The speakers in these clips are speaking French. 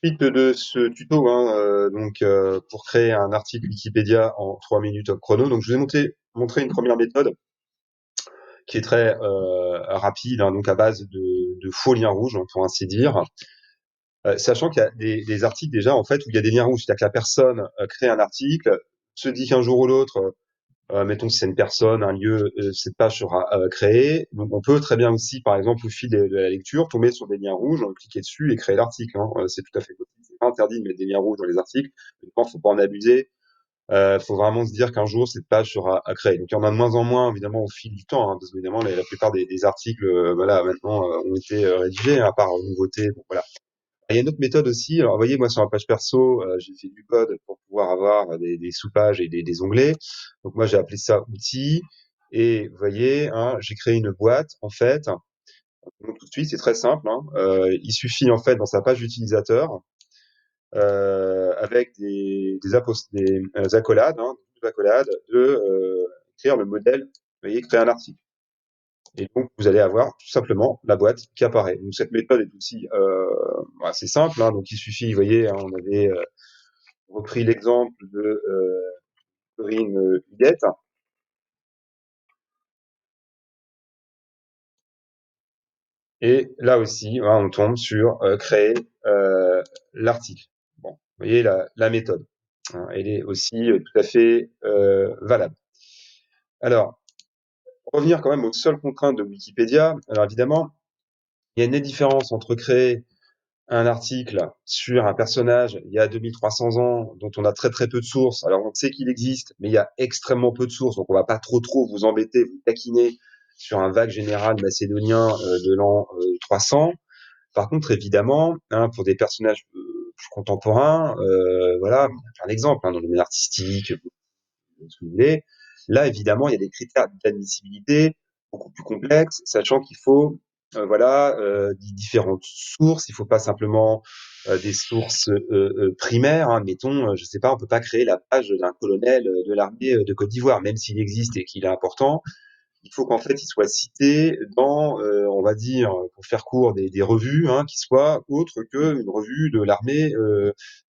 Suite de ce tuto, hein, pour créer un article Wikipédia en 3 minutes top chrono. Donc, je vous ai montré une première méthode qui est très rapide, hein, donc à base de faux liens rouges, pour ainsi dire. Sachant qu'il y a des articles déjà en fait où il y a des liens rouges, c'est-à-dire que la personne crée un article, se dit qu'un jour ou l'autre, mettons si c'est une personne, un lieu, cette page sera créée. Donc on peut très bien aussi, par exemple, au fil de la lecture, tomber sur des liens rouges, cliquer dessus et créer l'article. Hein. C'est tout à fait possible. C'est pas interdit de mettre des liens rouges dans les articles. Mais il faut pas en abuser. Faut vraiment se dire qu'un jour cette page sera créée. Donc il y en a de moins en moins évidemment au fil du temps, hein, parce qu'évidemment la plupart des articles, voilà, maintenant ont été rédigés, hein, à part nouveautés. Bon, voilà. Il y a une autre méthode aussi. Alors, vous voyez, moi, sur ma page perso, j'ai fait du code pour pouvoir avoir des sous-pages et des onglets. Donc, moi, j'ai appelé ça outils. Et vous voyez, hein, j'ai créé une boîte, en fait. Donc, tout de suite, c'est très simple. Hein. Il suffit, en fait, dans sa page utilisateur, avec des accolades, hein, des accolades, de créer le modèle, vous voyez, créer un article. Et donc, vous allez avoir tout simplement la boîte qui apparaît. Donc, cette méthode est aussi assez simple. Hein. Donc, il suffit, vous voyez, hein, on avait repris l'exemple de Corinne Huguette. Et là aussi, hein, on tombe sur créer l'article. Bon, vous voyez la méthode. Hein, elle est aussi tout à fait valable. Alors, revenir quand même aux seules contraintes de Wikipédia. Alors, évidemment, il y a une différence entre créer un article sur un personnage il y a 2300 ans dont on a très très peu de sources. Alors on sait qu'il existe, mais il y a extrêmement peu de sources, donc on va pas trop vous embêter, vous taquiner sur un vague général macédonien de l'an 300. Par contre, évidemment, hein, pour des personnages plus contemporains, voilà, un exemple hein, dans le domaine artistique, ce que vous voulez. Là, évidemment, il y a des critères d'admissibilité beaucoup plus complexes, sachant qu'il faut voilà différentes sources. Il faut pas simplement des sources primaires. Hein. Mettons, je sais pas, on peut pas créer la page d'un colonel de l'armée de Côte d'Ivoire, même s'il existe et qu'il est important. Il faut qu'en fait, il soit cité dans, on va dire, pour faire court, des revues hein, qui soient autres qu'une revue de l'armée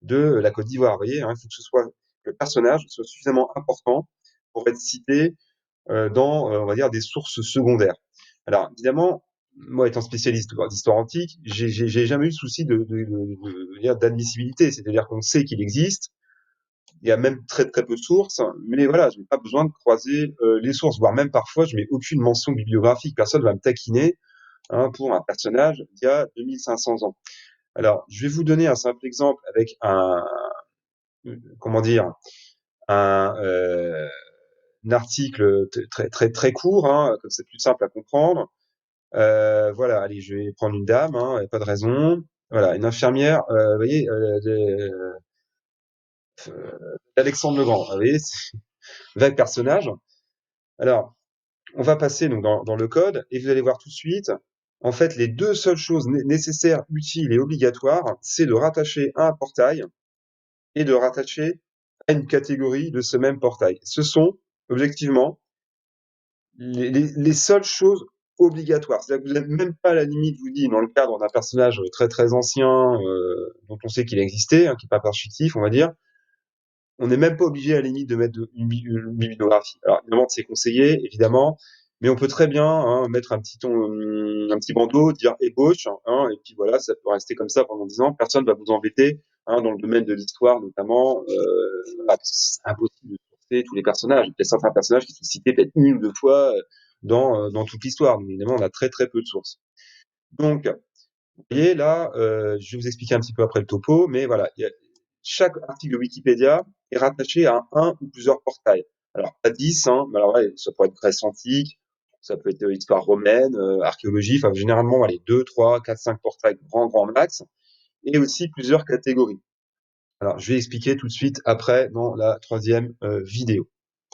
de la Côte d'Ivoire. Vous voyez, hein, il faut que ce soit que le personnage soit suffisamment important pour être cité dans, on va dire, des sources secondaires. Alors, évidemment, moi, étant spécialiste d'histoire antique, j'ai jamais eu de souci d'admissibilité. C'est-à-dire qu'on sait qu'il existe, il y a même très très peu de sources, mais voilà, je n'ai pas besoin de croiser les sources, voire même parfois je mets aucune mention bibliographique. Personne va me taquiner hein, pour un personnage d'il y a 2500 ans. Alors, je vais vous donner un simple exemple avec comment dire, un, un article très très très court, hein, comme c'est plus simple à comprendre. Voilà, allez, je vais prendre une dame, hein, pas de raison. Voilà, une infirmière, vous voyez, Alexandre le Grand, vous voyez, vague personnage. Alors, on va passer donc dans le code et vous allez voir tout de suite, en fait, les deux seules choses nécessaires, utiles et obligatoires, c'est de rattacher à un portail et de rattacher à une catégorie de ce même portail. Ce sont, objectivement, les seules choses obligatoires. C'est-à-dire que vous n'êtes même pas à la limite, je vous dis, dans le cadre d'un personnage très très ancien, dont on sait qu'il a existé, hein, qui n'est pas fictif, on va dire, on n'est même pas obligé à la limite de mettre une bibliographie. Alors évidemment, c'est conseillé, évidemment, mais on peut très bien hein, mettre un petit bandeau, dire ébauche, hein, et puis voilà, ça peut rester comme ça pendant 10 ans. Personne va vous embêter hein, dans le domaine de l'histoire, notamment, parce que c'est impossible de sourcer tous les personnages. Il y a certains personnages qui sont cités peut-être une ou deux fois dans toute l'histoire. Donc évidemment, on a très très peu de sources. Donc, vous voyez, là, je vais vous expliquer un petit peu après le topo, mais voilà, chaque article de Wikipédia est rattaché à un ou plusieurs portails. Alors, pas 10, hein, mais alors, ouais, ça peut être Grèce antique, ça peut être histoire romaine, archéologie, enfin, généralement, allez, 2, 3, 4, 5 portails, grand max, et aussi plusieurs catégories. Alors, je vais expliquer tout de suite après dans la troisième vidéo.